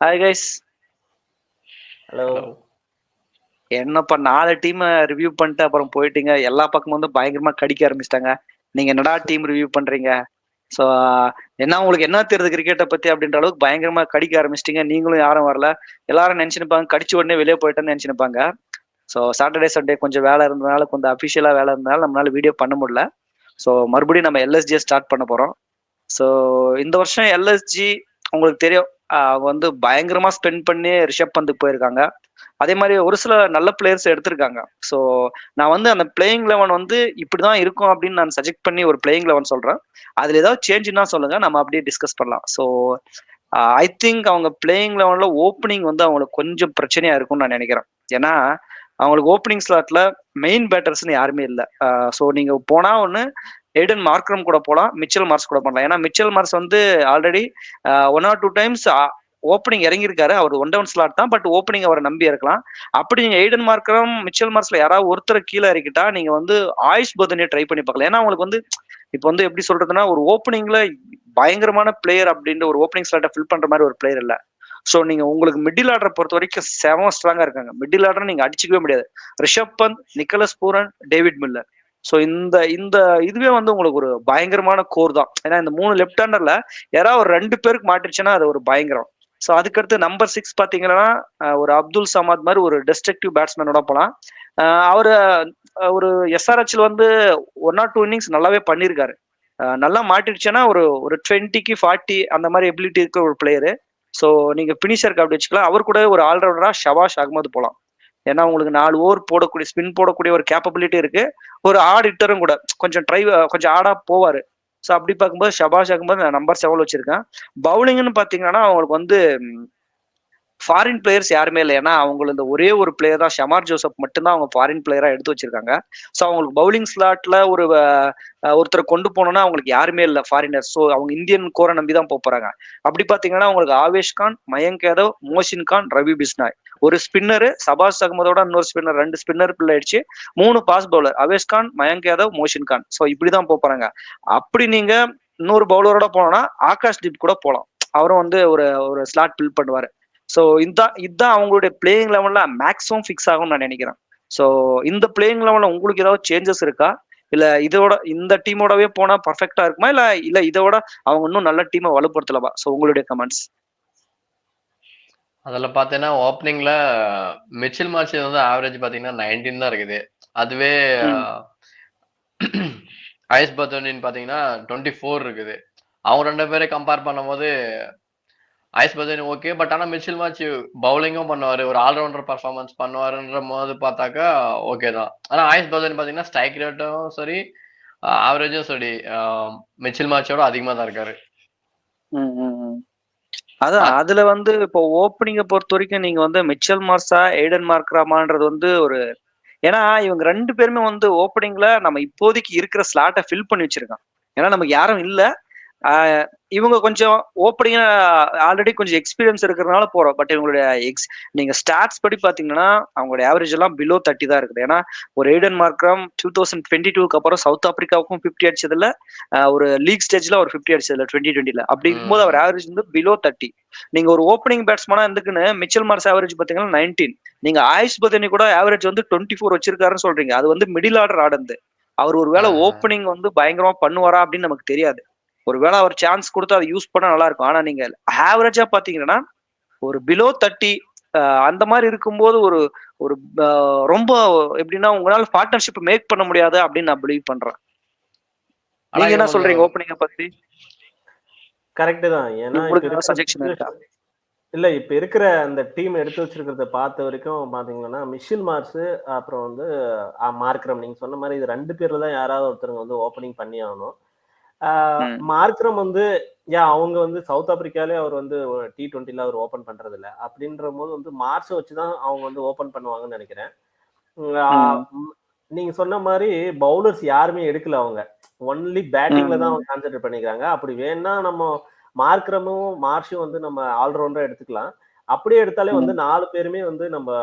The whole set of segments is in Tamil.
Hi guys. ஹலோ. என்னப்பா 4 டீமை ரிவ்யூ பண்ணிட்டு அப்புறம் போயிட்டீங்க. எல்லா பக்கமும் வந்து பயங்கரமா கடிக்க ஆரம்பிச்சிட்டாங்க. நீங்க என்னடா டீம் ரிவ்யூ பண்றீங்க? ஸோ என்ன உங்களுக்கு என்ன தெரியுது கிரிக்கெட்டை பத்தி அப்படின்ற அளவுக்கு பயங்கரமா கடிக்க ஆரம்பிச்சிட்டீங்க. நீங்களும் யாரும் வரல. எல்லாரும் நினைச்சுப்பாங்க கடிச்சு உடனே வெளியே போயிட்டேன்னு நினைச்சுப்பாங்க. ஸோ சாட்டர்டே சண்டே கொஞ்சம் வேலை இருந்ததுனால, கொஞ்சம் அஃபிஷியலா வேலை இருந்ததுனால நம்மளால வீடியோ பண்ண முடியல. ஸோ மறுபடியும் நம்ம எல்எஸ்ஜியை ஸ்டார்ட் பண்ண போறோம். ஸோ இந்த வருஷம் எல்எஸ்ஜி உங்களுக்கு தெரியும், அவங்க வந்து பயங்கரமா ஸ்பெண்ட் பண்ணி ரிஷப் பந்துக்கு போயிருக்காங்க. அதே மாதிரி ஒரு சில நல்ல பிளேயர்ஸ் எடுத்திருக்காங்க. ஸோ நான் வந்து அந்த பிளேயிங் லெவன் வந்து இப்படிதான் இருக்கும் அப்படின்னு நான் சஜெக்ட் பண்ணி ஒரு பிளேயிங் லெவன் சொல்றேன். அதுல ஏதாவது சேஞ்சுன்னா சொல்லுங்க, நம்ம அப்படியே டிஸ்கஸ் பண்ணலாம். ஸோ ஐ திங்க் அவங்க பிளேயிங் லெவன்ல ஓப்பனிங் வந்து அவங்களுக்கு கொஞ்சம் பிரச்சனையா இருக்கும்னு நான் நினைக்கிறேன். ஏன்னா அவங்களுக்கு ஓப்பனிங் ஸ்லாட்ல மெயின் பேட்டர்ஸ்னு யாருமே இல்லை. ஸோ நீங்க போனா ஒன்று எய்டன் மார்க்ரம் கூட போகலாம், மிச்சல் மார்ஸ் கூட பண்ணலாம். ஏன்னா மிச்சல் மார்ஸ் வந்து ஆல்ரெடி 1 or 2 டைம்ஸ் ஓப்பனிங் இறங்கியிருக்காரு. அவர் 1 down ஸ்லாட் தான், பட் ஓப்பனிங் அவரை நம்பி இருக்கலாம். அப்படி நீங்க எய்டன் மார்க்ரம் மிச்சல் மார்ஸ்ல யாராவது ஒருத்தரை கீழே இறக்கிட்டா நீங்க வந்து ஆயுஷ் பதனியை ட்ரை பண்ணி பார்க்கலாம். ஏன்னா அவங்களுக்கு வந்து இப்போ வந்து எப்படி சொல்றதுன்னா, ஒரு ஓப்பனிங்ல பயங்கரமான பிளேயர் அப்படின்ற ஒரு ஓப்பனிங் ஸ்லாட்டை ஃபில் பண்ற மாதிரி ஒரு பிளேயர் இல்லை. ஸோ நீங்க உங்களுக்கு மிடில் ஆர்டர் பொறுத்த வரைக்கும் செம ஸ்ட்ராங்கா இருக்காங்க. மிடில் ஆர்டர் நீங்க அடிச்சுக்கவே முடியாது. Rishabh Pant, Nicholas Pooran, David Miller. So இந்த இந்த இதுவே வந்து உங்களுக்கு ஒரு பயங்கரமான கோர் தான். ஏன்னா இந்த 3 லெஃப்ட் ஹேண்டர்ல யாராவது ஒரு 2 பேருக்கு மாட்டிருச்சுன்னா அது ஒரு பயங்கரம். ஸோ அதுக்கடுத்து நம்பர் 6 பாத்தீங்கன்னா ஒரு அப்துல் சமாத் மாதிரி ஒரு டெஸ்ட்ரக்டிவ் பேட்ஸ்மேனோட போலாம். அவரு ஒரு எஸ்ஆர்ஹெச்ல வந்து 1 or 2 இன்னிங்ஸ் நல்லாவே பண்ணியிருக்காரு. நல்லா மாட்டிடுச்சுன்னா ஒரு ஒரு 20க்கு 40 அந்த மாதிரி எபிலிட்டி இருக்கிற ஒரு பிளேயரு. ஸோ நீங்க பினிஷருக்கு அப்படி வச்சுக்கலாம். அவர் கூட ஒரு ஆல்ரவுண்டரா ஷபாஷ் அகமது போலாம். ஏன்னா உங்களுக்கு 4 ஓவர் போடக்கூடிய ஸ்பின் போடக்கூடிய ஒரு கேப்பபிலிட்டி இருக்கு. ஒரு ஆட் ஹிட்டரும் கூட கொஞ்சம் கொஞ்சம் ஆடா போவாரு. ஸோ அப்படி பார்க்கும்போது ஷபாஷ் அகமது நான் நம்பர் 7 வச்சிருக்கேன். பவுலிங்னு பாத்தீங்கன்னா அவங்களுக்கு வந்து ஃபாரின் பிளேயர்ஸ் யாருமே இல்லை. ஏன்னா அவங்களுக்கு இந்த ஒரே ஒரு பிளேயர் தான், ஷமார் ஜோசப் மட்டும்தான் அவங்க ஃபாரின் பிளேயரா எடுத்து வச்சிருக்காங்க. ஸோ அவங்களுக்கு பவுலிங் ஸ்லாட்ல ஒரு ஒருத்தரை கொண்டு போனோம்னா அவங்களுக்கு யாருமே இல்லை ஃபாரினர். ஸோ அவங்க இந்தியன் கோரை நம்பி தான் போறாங்க. அப்படி பாத்தீங்கன்னா அவங்களுக்கு ஆவேஷ் கான், மயங்க் யாதவ், மோசின் கான், ரவி பிஸ்னாய், ஒரு ஸ்பின்னரு சபாஸ் அகமதோட இன்னொரு ஸ்பின்னர், 2 ஸ்பின்னர் பிள்ளை ஆயிடுச்சு, 3 pace bowler Avesh Khan, Mayank Yadav, Mohsin Khan. So இப்படிதான் போறாங்க. அப்படி நீங்க இன்னொரு பவுலரோட போனோம்னா ஆகாஷ் தீப் கூட போலாம். அவரும் வந்து ஒரு ஒரு ஸ்லாட் பில் பண்ணுவாரு. ஸோ இதுதான் அவங்களுடைய பிளேயிங் லெவல்ல மேக்ஸிமம் ஃபிக்ஸ் ஆகும்னு நான் நினைக்கிறேன். ஸோ இந்த பிளேயிங் லெவல்ல உங்களுக்கு ஏதாவது சேஞ்சஸ் இருக்கா? இல்ல இதோட இந்த டீமோடவே போனா பர்ஃபெக்டா இருக்குமா, இல்ல இல்ல இதோட அவங்க இன்னும் நல்ல டீமை வலுப்படுத்தலவா? ஸோ உங்களுடைய கமெண்ட்ஸ். அதுல பாத்தீங்கன்னா ஓப்பனிங்ல மிச்சில் மார்ச் வந்து ஆவரேஜ் பாத்தீங்கன்னா 19 தான் இருக்குது. அதுவே ஆயுஷ் பத்தோனின்னு பாத்தீங்கன்னா 24 இருக்குது. அவங்க 2 பேரை கம்பேர் பண்ணும்போது ஆயுஷ் பத்தோனி ஓகே, பட் ஆனா மிச்சில் மார்ச் பவுலிங்கும் பண்ணுவாரு, ஒரு ஆல்ரவுண்டர் பர்ஃபார்மன்ஸ் பண்ணுவாருன்ற போது பார்த்தாக்கா ஓகே தான். ஆனா ஆயுஷ் பத்தோனி பாத்தீங்கன்னா ஸ்ட்ரைக் ரேட்டும் சரி, ஆவரேஜும் சரி, மிச்சில் மார்ச்சோட அதிகமா தான் இருக்காரு. அதான் அதுல வந்து இப்போ ஓப்பனிங்கை பொறுத்த வரைக்கும் நீங்க வந்து மிச்சல் மார்ஸா எய்டன் மார்க்ராமான்றது வந்து ஒரு, ஏன்னா இவங்க 2 பேருமே வந்து ஓப்பனிங்ல நம்ம இப்போதைக்கு இருக்கிற ஸ்லாட்டை ஃபில் பண்ணி வச்சிருக்கான். ஏன்னா நமக்கு யாரும் இல்லை. இவங்க கொஞ்சம் ஓப்பனிங் ஆல்ரெடி கொஞ்சம் எக்ஸ்பீரியன்ஸ் இருக்கிறதுனால போறோம். பட் இவங்களுடைய நீங்க ஸ்டாட்ஸ் படி பாத்தீங்கன்னா அவங்களுடைய ஆவரேஜ் எல்லாம் பிலோ 30 தான் இருக்குது. ஏன்னா ஒரு எய்டன் மார்க்ரம் 2022க்கு அப்புறம் சவுத் ஆப்பிரிக்காவுக்கும் 50 அடிச்சதுல, ஒரு லீக் ஸ்டேஜ்ல ஒரு 50 அடிச்சதுல 2020ல. அப்படி இருக்கும்போது அவர் ஆவரேஜ் வந்து பிலோ 30. நீங்க ஒரு ஓப்பனிங் பேட்ஸ்மேனா இருந்துக்குன்னு மிச்சல் மார்ஸ் ஆவரேஜ் பாத்தீங்கன்னா 19. நீங்க ஆயுஷ் பதனி கூட ஆவரேஜ் வந்து 24 வச்சிருக்காருன்னு சொல்றீங்க. அது வந்து மிடில் ஆர்டர் ஆடுது. அவர் ஒருவேளை ஓப்பனிங் வந்து பயங்கரமா பண்ணுவாரா அப்படின்னு நமக்கு தெரியாது. ஒருவேளை அவர் சான்ஸ் கொடுத்து அதை யூஸ் பண்ண நல்லா இருக்கும். ஆனா நீங்க ஆவரேஜா பாத்தீங்கன்னா ஒரு பிலோ 30 அந்த மாதிரி இருக்கும்போது ஒரு ஒரு ரொம்ப எப்படின்னா உங்களால பார்ட்னர்ஷிப் மேக் பண்ண முடியாது அப்படின்னு நான் பிலீவ் பண்றேன். நீங்க என்ன சொல்றீங்க ஓப்பனிங்க பத்தி? கரெக்ட் தான். ஏன்னா சஜஷன் இருக்கா? இல்ல இப்ப இருக்கிற அந்த டீம் எடுத்து வச்சிருக்கிறத பார்த்த வரைக்கும் பாத்தீங்கன்னா மிஷில் மார்ஸ் அப்புறம் வந்து மார்க்ரம், நீங்க சொன்ன மாதிரி இது 2 பேர்ல தான் யாராவது ஒருத்தருங்க வந்து ஓப்பனிங் பண்ணி ஆகணும். மார்க்ரம் வந்து அவங்க வந்து சவுத் ஆப்பிரிக்காலே அவர் வந்து T20ல அவர் ஓபன் பண்றது இல்ல. அப்படின்ற போது வந்து மார்ஸை வச்சுதான் அவங்க வந்து ஓபன் பண்ணுவாங்கன்னு நினைக்கிறேன். நீங்க சொன்ன மாதிரி பவுலர்ஸ் யாருமே எடுக்கல. அவங்க ஒன்லி பேட்டிங்ல தான் அவங்க கான்சென்ட்ரேட் பண்ணிக்கிறாங்க. அப்படி வேணா நம்ம மார்க்ரமும் மார்ஷும் வந்து நம்ம ஆல்ரவுண்டரா எடுத்துக்கலாம். அப்படியே எடுத்தாலே வந்து 4 பேருமே வந்து நம்ம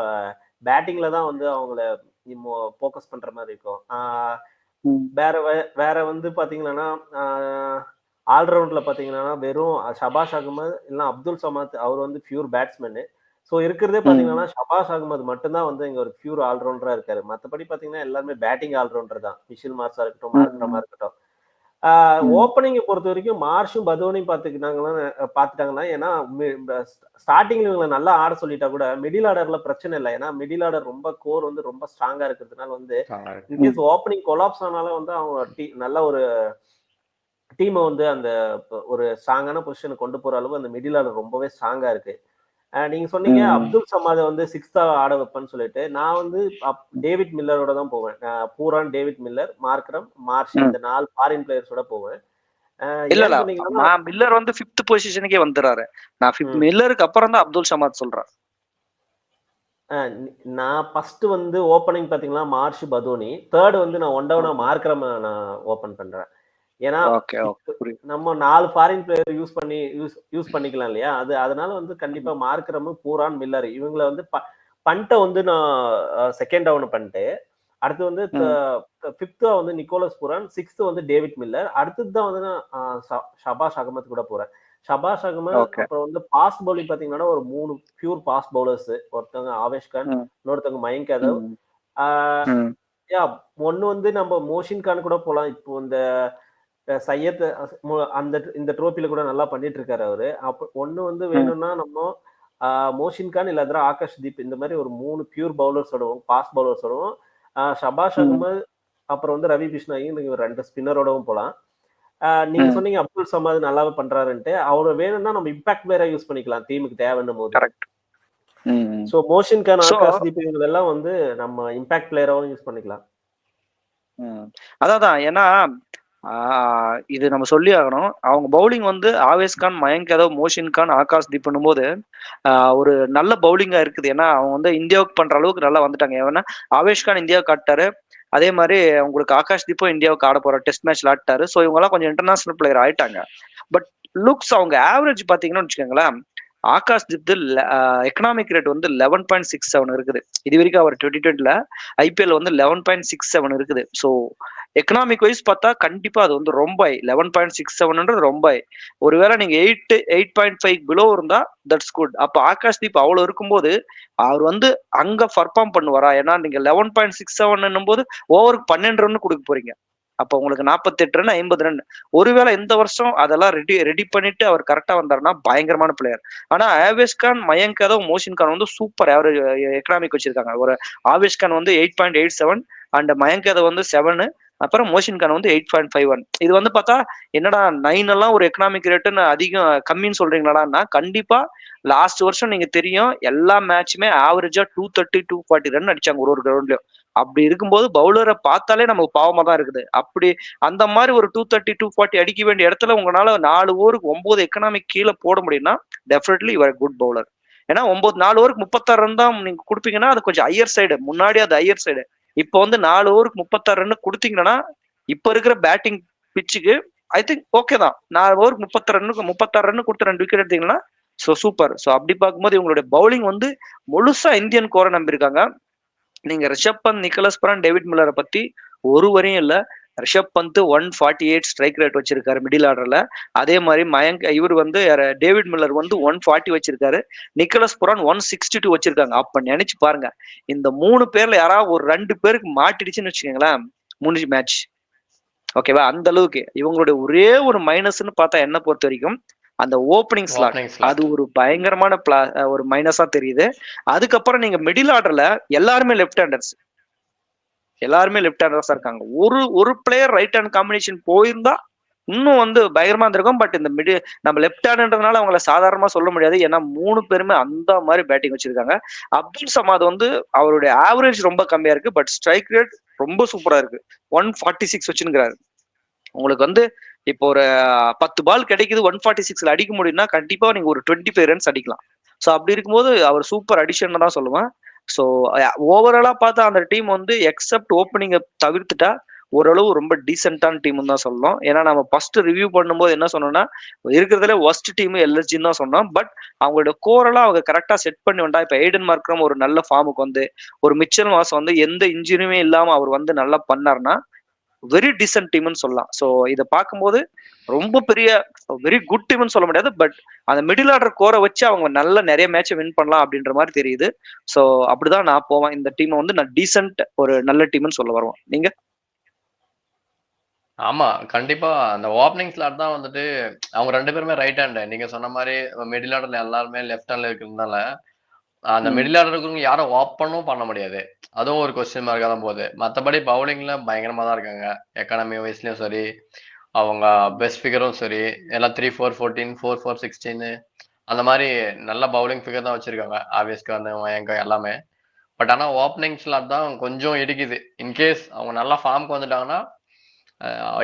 பேட்டிங்ல தான் வந்து அவங்கள போக்கஸ் பண்ற மாதிரி இருக்கும். வேற வந்து பாத்தீங்கன்னா ஆல்ரவுண்ட்ல பாத்தீங்கன்னா வெறும் ஷபாஷ் அகமது இல்லைன்னா அப்துல் சமாத், அவர் வந்து பியூர் பேட்ஸ்மேனு. ஸோ இருக்கிறதே பாத்தீங்கன்னா ஷபாஷ் அகமது மட்டும்தான் வந்து இங்க ஒரு பியூர் ஆல்ரவுண்டரா இருக்காரு. மத்தபடி பாத்தீங்கன்னா எல்லாருமே பேட்டிங் ஆல்ரவுண்டர் தான். மிஷில் மார்ஸா இருக்கட்டும், மார்க்ரமா இருக்கட்டும். ஓப்பனிங்கை பொறுத்த வரைக்கும் மார்ஷும் பதோனியும் பார்த்துட்டாங்கன்னா, ஏன்னா ஸ்டார்டிங்ல இவங்களை நல்லா ஆட சொல்லிட்டா கூட மிடில் ஆர்டர்ல பிரச்சனை இல்லை. ஏன்னா மிடில் ஆர்டர் ரொம்ப கோர் வந்து ரொம்ப ஸ்ட்ராங்கா இருக்கிறதுனால வந்து இன்கேஸ் ஓப்பனிங் கொலாப்ஸ் ஆனாலும் வந்து அவங்க நல்ல ஒரு டீமை வந்து அந்த ஒரு ஸ்ட்ராங்கான பொசிஷனுக்கு கொண்டு போற அளவு அந்த மிடில் ஆர்டர் ரொம்பவே ஸ்ட்ராங்கா இருக்கு. நீங்க சொன்னீங்க அப்துல் சமாதை வந்து 6th ஆட வைப்பேன்னு சொல்லிட்டு, நான் வந்து டேவிட் மில்லரோட தான் போவேன். பூரான், டேவிட் மில்லர், மார்க்ரம், மார்ஷ், இந்த 4 ஃபாரின் பிளேயர்ஸோட போவேன். இல்ல மில்லர் வந்து 5th பொசிஷனுக்கே வந்துறாரு. நான் மில்லருக்கு அப்புறம் தான் அப்துல் சமாத் சொல்றேன். நான் ஃபர்ஸ்ட் வந்து ஓப்பனிங் பாத்தீங்கன்னா மார்ஷ், பதோனி. தேர்ட் வந்து நான் ஒன் டவுனா மார்க்ரம் நான் ஓபன் பண்றேன். ஏன்னா நம்ம 4 ஃபாரின் பிளேயர் யூஸ் பண்ணிக்கலாம் இல்லையா? அதனால வந்து கண்டிப்பா மார்க்ரம், பூரான், மில்லர் இவங்களை வந்து பண்ட்டை வந்து நான் செகண்ட் டவுன் பண்ணிட்டு, அடுத்து வந்து 5th வந்து நிக்கோலஸ் பூரான், 6th வந்து டேவிட் மில்லர், அடுத்தது தான் வந்து நான் ஷபாஷ் அகமத் கூட போறேன். ஷபாஷ் அகமத் அப்புறம் வந்து பாஸ்ட் பவுலிங் பாத்தீங்கன்னா ஒரு 3 பியூர் பாஸ்ட் பவுலர்ஸ். ஒருத்தவங்க ஆவேஷ் கான், இன்னொருத்தவங்க மயங்க் யாதவ். ஒன்னு வந்து நம்ம மோஷின் கான் கூட போலாம். இப்போ இந்த சையத் இந்த ட்ரோபில கூட நல்லா பண்ணிட்டு இருக்காரு அவரு. அப்ப ஒண்ணு வந்து வேணும்னா நம்ம மோஷின் கான் இல்ல ஆகாஷ் தீப் இந்த மாதிரி ஒரு 3 பியூர் பவுலர்ஸோடவும் பாஸ்ட் பவுலர்ஸோடவும் ஷபாஷ் அகமது அப்புறம் வந்து ரவி கிருஷ்ணாயும் நீங்க 2 ஸ்பின்னரோடவும் போலாம். நீங்க சொன்னீங்க அப்துல் சமாத் நல்லாவே பண்றாருன்ட்டு. அவரை வேணும்னா நம்ம இம்பாக்ட் பிளேயரா யூஸ் பண்ணிக்கலாம் டீமுக்கு தேவைன்னும் போது. சோ மோஷின் கான், ஆகாஷ் தீப் இவங்க எல்லாம் வந்து நம்ம இம்பாக்ட் பிளேயராவும் யூஸ் பண்ணிக்கலாம். அதான் ஏன்னா இது நம்ம சொல்லி ஆகணும். அவங்க பவுலிங் வந்து ஆவேஷ் கான், மயங்க் யாதவ், மோஷின் கான், ஆகாஷ் தீப் பண்ணும்போது ஒரு நல்ல பவுலிங்கா இருக்குது. ஏன்னா அவங்க வந்து இந்தியாவுக்கு பண்ற அளவுக்கு நல்லா வந்துட்டாங்க. ஏன்னா ஆவேஷ் கான் இந்தியாவுக்கு ஆட்டாரு, அதே மாதிரி உங்களுக்கு ஆகாஷ் தீப்பும் இந்தியாவுக்கு ஆட போற டெஸ்ட் மேட்ச்ல ஆட்டாரு. ஸோ இவங்க எல்லாம் கொஞ்சம் இன்டர்நேஷனல் பிளேயர் ஆயிட்டாங்க. பட் லுக்ஸ் அவங்க ஆவரேஜ் பாத்தீங்கன்னு வச்சுக்கோங்களேன், ஆகாஷ் தீப் எக்கனாமிக் ரேட் வந்து 11.67 இருக்குது. இது வரைக்கும் அவர் 2020 ஐபிஎல் வந்து 11.67 இருக்குது. ஸோ எக்கனாமிக் வைஸ் பார்த்தா கண்டிப்பா அது வந்து ரொம்ப 11.67 ரொம்ப. ஒருவேளை நீங்க 8.5 பிலோ இருந்தா தட்ஸ் குட். அப்ப ஆகாஷ் தீப் அவ்வளவு இருக்கும்போது அவர் வந்து அங்க பர்ஃபார்ம் பண்ணுவாரா? ஏன்னா நீங்க 11.67 போது ஓவருக்கு 12 ரன் கொடுக்க போறீங்க. அப்ப உங்களுக்கு 48 ரன் 50 ரன். ஒருவேளை இந்த வருஷம் அதெல்லாம் ரெடி பண்ணிட்டு அவர் கரெக்டா வந்தாருன்னா பயங்கரமான பிளேயர். ஆனா ஆவேஷ் கான், மயங்க் யாதவ், மோஷின் கான் வந்து சூப்பர் ஆவரேஜ் எக்கனாமிக் வச்சிருக்காங்க. ஒரு ஆவேஷ் கான் வந்து 8.87 அண்ட் மயங்க் யாதவ் வந்து 7, அப்புறம் மோஷின் கான் வந்து 8.51. இது வந்து பார்த்தா என்னடா 9 எல்லாம் ஒரு எக்கனாமிக் ரேட்டுன்னு அதிகம் கம்மின்னு சொல்றீங்களான்னா, கண்டிப்பா லாஸ்ட் வருஷம் நீங்க தெரியும் எல்லா மேட்சுமே ஆவரேஜா 230 240 ரன் அடிச்சாங்க ஒரு கிரவுண்ட்லயும். அப்படி இருக்கும்போது பவுலரை பார்த்தாலே நமக்கு பாவமா தான் இருக்குது. அப்படி அந்த மாதிரி ஒரு 230 240 அடிக்க வேண்டிய இடத்துல உங்களால 4 ஓவருக்கு 9 எக்கனாமிக் கீழே போட முடியும்னா டெஃபினெட்லி யுவர் குட் பவுலர். ஏன்னா 4 ஓவருக்கு 36 ரன் தான் நீங்க கொடுப்பீங்கன்னா அது கொஞ்சம் ஹையர் சைடு. முன்னாடி அது ஹையர் சைடு. இப்போ வந்து 4 ஓவருக்கு 36 ரன் கொடுத்தீங்கன்னா இப்ப இருக்கிற பேட்டிங் பிச்சுக்கு ஐ திங்க் ஓகே தான். 4 ஓவருக்கு 36 ரன் கொடுத்து 2 விக்கெட் எடுத்தீங்கன்னா ஸோ சூப்பர். ஸோ அப்படி பார்க்கும்போது இவங்களுடைய பவுலிங் வந்து முழுசா இந்தியன் கோரை நம்பியிருக்காங்க. நீங்க Rishabh Pant, Nicholas Pooran, David மில்லரை பத்தி ஒரு வரையும் இல்ல. ரிஷப் பந்த் 148 ஸ்ட்ரைக் ரேட் வச்சிருக்காரு மிடில் ஆர்டர்ல. அதே மாதிரி இவர் வந்து டேவிட் மில்லர் வந்து 140 வச்சிருக்காரு. நிக்கோலஸ் பூரான் 162 வச்சிருக்காங்க. அப்ப நினைச்சு பாருங்க, இந்த 3 பேர்ல யாராவது ஒரு 2 பேருக்கு மாட்டிடுச்சுன்னு வச்சுக்கோங்களேன், முடிஞ்சு மேட்ச். ஓகேவா? அந்த அளவுக்கு இவங்களுடைய ஒரே ஒரு மைனஸ்ன்னு பார்த்தா என்ன பொறுத்த வரைக்கும் அந்த ஓப்பனிங் ஸ்லாட் அது ஒரு பயங்கரமான ஒரு மைனஸா தெரியுது. அதுக்கப்புறம் நீங்க மிடில் ஆர்டர்ல எல்லாருமே லெஃப்ட் ஹேண்டர்ஸா இருக்காங்க. ஒரு பிளேயர் ரைட் ஹேண்ட் காம்பினேஷன் போயிருந்தா இன்னும் வந்து பயங்கரமா இருந்திருக்கும். பட் இந்த நம்ம லெஃப்ட் ஹேண்ட்ன்றதுனால அவங்கள சாதாரணமா சொல்ல முடியாது. ஏன்னா 3 பேருமே அந்த மாதிரி பேட்டிங் வச்சிருக்காங்க. அப்துல் சமாத் வந்து அவருடைய ஆவரேஜ் ரொம்ப கம்மியா இருக்கு, பட் ஸ்ட்ரைக் ரேட் ரொம்ப சூப்பரா இருக்கு. 146 வச்சுருக்காரு. உங்களுக்கு வந்து இப்போ ஒரு 10 பால் கிடைக்குது 146 அடிக்க முடியும்னா கண்டிப்பா நீங்க ஒரு 25 ரன்ஸ் அடிக்கலாம். ஸோ அப்படி இருக்கும்போது அவர் சூப்பர் அடிஷன் தான் சொல்லுவேன். ஸோ ஓவராலா பார்த்தா அந்த டீம் வந்து எக்ஸப்ட் ஓப்பனிங்கை தவிர்த்துட்டா ஓரளவு ரொம்ப டீசென்டான டீம் தான் சொல்லணும். ஏன்னா நம்ம ஃபர்ஸ்ட் ரிவ்யூ பண்ணும்போது என்ன சொன்னோம்னா இருக்கிறதுல ஒஸ்ட் டீம் எல்எஸ்ஜின்னு தான் சொன்னோம். பட் அவங்களோட கோரெல்லாம் அவங்க கரெக்டா செட் பண்ணி வந்தா இப்ப எய்டன் மார்க்ரம் ஒரு நல்ல ஃபார்முக்கு வந்து ஒரு மிச்சல் மாசம் வந்து எந்த இன்ஜுரியுமே இல்லாம அவர் வந்து நல்லா பண்ணார்னா வெரி டீசென்ட் டீம்னு சொல்லலாம். ஸோ இதை பார்க்கும்போது ரொம்ப பெரிய வெரி குட் டீம்னு சொல்ல முடியாது. பட் அந்த மிடில் ஆர்டர் கோரை வச்சு அவங்க நிறைய மேட்சை வின் பண்ணலாம் அப்படின்ற மாதிரி தெரியுது. ஸோ அப்படிதான் நான் போவேன். இந்த டீமை வந்து நான் டீசென்ட் ஒரு நல்ல டீம்னு சொல்ல வருவேன். நீங்க? ஆமா, கண்டிப்பா அந்த ஓப்பனிங் ஸ்லாட் தான் வந்துட்டு அவங்க 2 பேருமே ரைட் ஹேண்ட். நீங்க சொன்ன மாரி மிடில் ஆர்டர்ல எல்லாருமே லெஃப்ட் ஹேண்ட்ல இருக்கிறதுனால, அந்த மிடில் ஆர்டர் இருக்கிறவங்க யாரும் ஓப்பனும் பண்ண முடியாது. அதுவும் ஒரு கொஸ்டின் மார்க்கா தான் போகுது. மத்தபடி பவுலிங்ல பயங்கரமா தான் இருக்காங்க. எக்கானமி வைஸ்லயும் சரி, அவங்க பெஸ்ட் ஃபிகரும் சரி, எல்லாம் 3-4, 14, 4-4, 16 அந்த மாரி நல்ல பவுலிங் ஃபிகர் தான் வச்சிருக்காங்க. ஆவேஸ்க்கு வந்து மயங்க எல்லாமே. பட் ஆனா ஓப்பனிங் ஸ்லாட் தான் கொஞ்சம் இடிக்குது. இன்கேஸ் அவங்க நல்லா ஃபார்ம்க்கு வந்துட்டாங்கன்னா,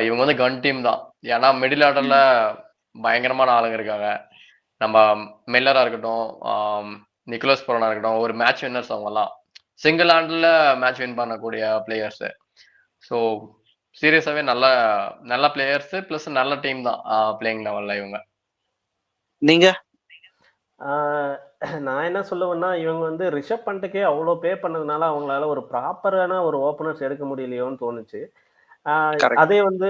இவங்க வந்து கன் டீம் தான். ஏன்னா மிடில் ஆர்டர்ல பயங்கரமான ஆளுங்க இருக்காங்க. நம்ம மில்லரா இருக்கட்டும், நிக்கோலஸ் புரானா இருக்கட்டும், ஒரு மேட்ச் வின்னர்ஸ் அவங்கலாம். சிங்கிள் ஹேண்ட்ல மேட்ச் வின் பண்ணக்கூடிய பிளேயர்ஸ். ஸோ சீரியஸாவே நல்ல நல்ல பிளேயர்ஸ் பிளஸ் நல்ல டீம் தான் பிளேயிங் லெவல்ல இவங்க. நீங்க? நான் என்ன சொல்லுவேன்னா, இவங்க வந்து ரிஷப் பண்ட்டுக்கே அவ்வளோ பே பண்ணதுனால அவங்களால ஒரு ப்ராப்பரான ஒரு ஓப்பனர்ஸ் எடுக்க முடியலையோன்னு தோணுச்சு. Correct. அதே வந்து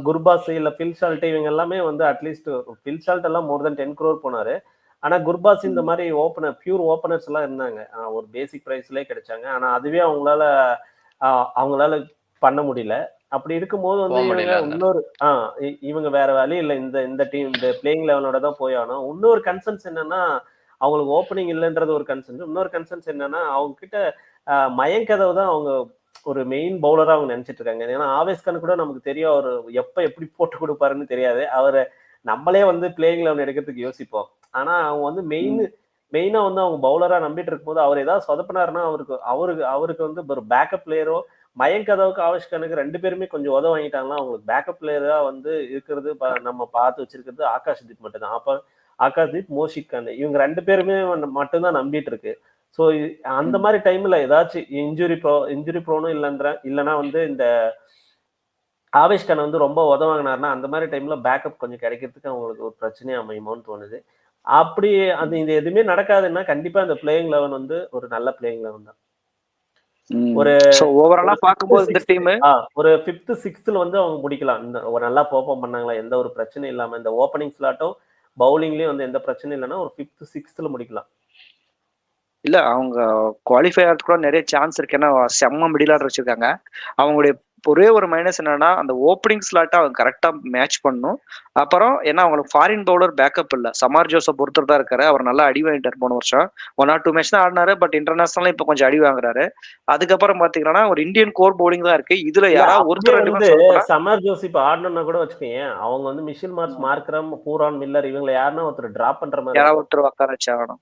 குர்பாஸ் இல்ல பில் சால்ட் இவங்க எல்லாமே வந்து அட்லீஸ்ட் பில் சால்ட் எல்லாம் மோர் தென் 10 crore போனாரு. ஆனா குர்பாஸ் இந்த மாதிரி பியூர் ஓப்பனர்ஸ் எல்லாம் இருந்தாங்க. ஒரு பேசிக் பிரைஸ்லயே கிடைச்சாங்க. ஆனா அதுவே அவங்களால பண்ண முடியல. அப்படி இருக்கும்போது வந்து போக இவங்க முடியல அந்த. இன்னொரு இவங்க வேற வழி இல்ல. இந்த டீம் இந்த பிளேயிங் லெவலோட தான் போய் ஆகணும். இன்னொரு கன்சர்ன்ஸ் என்னன்னா, அவங்களுக்கு ஓப்பனிங் இல்லைன்றது ஒரு கன்சர்ன். இன்னொரு கன்சர்ன்ஸ் என்னன்னா, அவங்க கிட்ட மயங்க் யாதவ் தான் அவங்க ஒரு மெயின் பவுலரா அவங்க நினைச்சிட்டு இருக்காங்க. ஏன்னா ஆவேஸ் கான் கூட நமக்கு தெரியும், அவரு எப்படி போட்டு கொடுப்பாருன்னு தெரியாது. அவரை நம்மளே வந்து பிளேயிங் லெவல் எடுக்கிறதுக்கு யோசிப்போம். ஆனா அவங்க வந்து மெயினா வந்து அவங்க பவுலரா நம்பிட்டு இருக்கும்போது அவர் ஏதாவது சொதப்பினாருன்னா அவருக்கு வந்து ஒரு பேக்கப் பிளேயரோ, மயங்க் யாதவுக்கு ஆவேஷ் கானுக்கு 2 பேருமே கொஞ்சம் உதவ வாங்கிட்டாங்கன்னா அவங்களுக்கு பேக்கப் பிளேயரா வந்து இருக்கிறது நம்ம பார்த்து வச்சிருக்கிறது ஆகாஷ்தீப் மட்டும் தான். அப்ப ஆகாஷ்தீப், மோஷிக் கான் இவங்க 2 பேருமே மட்டும்தான் நம்பிட்டு இருக்கு. ஸோ அந்த மாதிரி டைம்ல ஏதாச்சும் இன்ஜுரி ப்ரோனும் இல்லைன்னா வந்து இந்த ஆவேஷ் கான் வந்து ரொம்ப உதவாங்கினாருன்னா அந்த மாதிரி டைம்ல பேக்கப் கொஞ்சம் கிடைக்கிறதுக்கு அவங்களுக்கு ஒரு பிரச்சனையா அமையுமோன்னு தோணுது. அப்படி இது எதுவுமே நடக்காதுன்னா கண்டிப்பா இந்த பிளேயிங் லெவன் வந்து ஒரு நல்ல பிளேயிங் லெவன் தான். ஒரு ஓவராலா பார்க்கும்போது இந்த டீம் ஒரு 5th 6th வந்து அவங்க முடிக்கலாம். இந்த ஒரு நல்லா பெர்ஃபார்ம் பண்ணாங்களா, எந்த ஒரு பிரச்சனையும் இல்லாம இந்த ஓப்பனிங் ஸ்லாட்டும் பவுலிங்லயும் வந்து எந்த பிரச்சனையும் இல்லைன்னா ஒரு 5th 6th முடிக்கலாம். இல்ல அவங்க குவாலிஃபை ஆகிறதுக்கு கூட நிறைய சான்ஸ் இருக்கு. ஏன்னா செம்ம மிடில் ஆர்டர் வச்சிருக்காங்க. அவங்களுடைய ஒரே ஒரு மைனஸ் என்னன்னா, அந்த ஓப்பனிங் ஸ்லாட்டை அவங்க கரெக்டா மேட்ச் பண்ணணும். அப்புறம் ஏன்னா அவங்களுக்கு ஃபாரின் பவுலர் பேக்கப் இல்ல. சமார் ஜோசப் ஒருத்தர் தான் இருக்காரு. அவர் நல்லா அடி வாங்கிட்டார் போன வருஷம். 1 or 2 மேட்ச் தான் ஆடினாரு. பட் இன்டர்நேஷனலா இப்ப கொஞ்சம் அடி வாங்குறாரு. அதுக்கப்புறம் பாத்தீங்கன்னா ஒரு இந்தியன் கோர் பவுலிங் தான் இருக்கு. இதுல யாராவது ஒருத்தர் வந்து சமர் ஜோசிப் ஆடணும்னா கூட வச்சுக்கோங்க, அவங்க வந்து மிஷில் மார்ஸ், மார்க்ரம், பூரான் மில்லர் இவங்களை யாருன்னா ஒருத்தர் டிராப் பண்ற மாதிரி யாராவது ஒருத்தர் உட்கார வச்சாகணும்.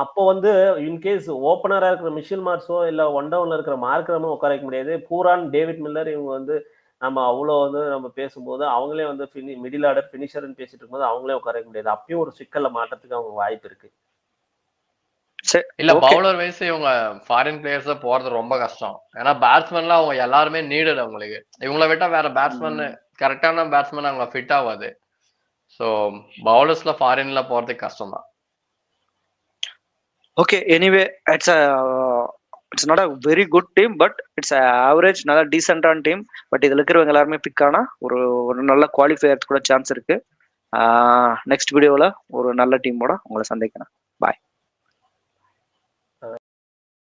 அப்போ வந்து இன்கேஸ் ஓப்பனரா இருக்கிற மிஷில் மார்ஸோ இல்ல ஒன் டவுன்ல இருக்கிற மார்க்ரமோ உட்கார வைக்க முடியாது. பூரான், டேவிட் மில்லர் இவங்க வந்து நம்ம அவ்வளவு வந்து நம்ம பேசும்போது அவங்களே வந்து மிடில் ஆர்டர் பினிஷர்னு பேசிட்டு இருக்கும்போது அவங்களே உட்கார வைக்க முடியாது. அப்பயும் ஒரு சிக்கல்ல மாட்டத்துக்கு அவங்க வாய்ப்பு இருக்கு. இல்ல பவுலர் வைஸ் இவங்க ஃபாரின் பிளேயர்ஸ் போறது ரொம்ப கஷ்டம். ஏன்னா பேட்ஸ்மேன்லாம் அவங்க எல்லாருமே நீடட் அவங்களுக்கு. இவங்களை விட்டா வேற பேட்ஸ்மேன் கரெக்டான பேட்ஸ்மேன் அவங்க ஃபிட் ஆகாது. ஸோ பவுலர்ஸ்ல ஃபாரின்ல போறதுக்கு கஷ்டம் தான். Okay, anyway it's not a very good team, but it's average நல்ல டீசென்டான டீம். பட் இதுல இருக்கிறவங்க எல்லாருமே பிக் ஆனா ஒரு நல்ல குவாலிஃபை ஆகிறதுக்கு கூட சான்ஸ் இருக்கு. நெக்ஸ்ட் வீடியோவில் ஒரு நல்ல டீமோட உங்களை சந்திக்கிறேன். பாய்.